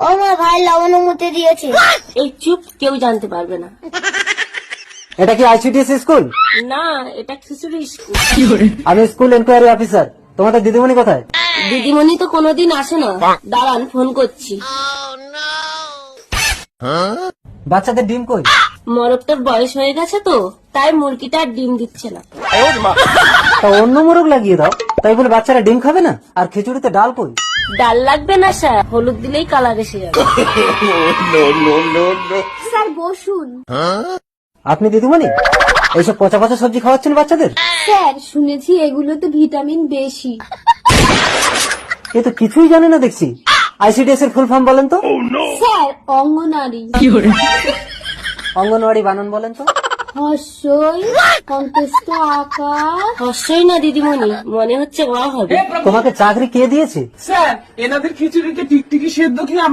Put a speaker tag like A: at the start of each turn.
A: ও মা, ভাই লবণ মুতে দিয়েছে।
B: এই চুপ, কেউ জানতে পারবে না।
C: এটা কি আইসিডিএস স্কুল?
B: না, এটা খিচুড়ি স্কুল।
C: আমি স্কুল এনকোয়ারি অফিসার। তোমাদের দিদিমণি কোথায়?
B: দিদিমণি তো কোনোদিন আসে না। দাঁড়ান, ফোন করছি।
C: বাচ্চাদের ডিম কই?
B: মরকটার বয়স হয়ে গেছে তো, তাই মুরগিটা আর ডিম দিচ্ছে না।
C: তা অন্য মোরগ লাগিয়ে দাও। তাই বলে বাচ্চারা ডিম খাবে না? আর খিচুড়িতে ডাল কই?
B: ডাল লাগবে না স্যার, হলুদ দিলেই কালার এসে যাবে।
A: স্যার বসুন।
C: আপনি দিদিমণি এইসব পচা পচা সবজি খাওয়াচ্ছেন বাচ্চাদের?
A: স্যার শুনেছি এগুলোতে ভিটামিন বেশি।
C: এ তো কিছুই জানে না দেখছি। আইসিডিএস এর ফুল ফর্ম বলেন তো?
A: স্যার অঙ্গনারী।
C: অঙ্গনওয়াড়ি বানান বলেন তো?
A: হর্ষই কন্টেস্ট আকার।
B: হর্ষই না দিদিমণি, মনে হচ্ছে ওয়া হবে।
C: তোমাকে চাকরি কে দিয়েছে?
D: স্যার এনাদের খিচুড়িতে টিকটিকি সেদ্ধ খেয়ে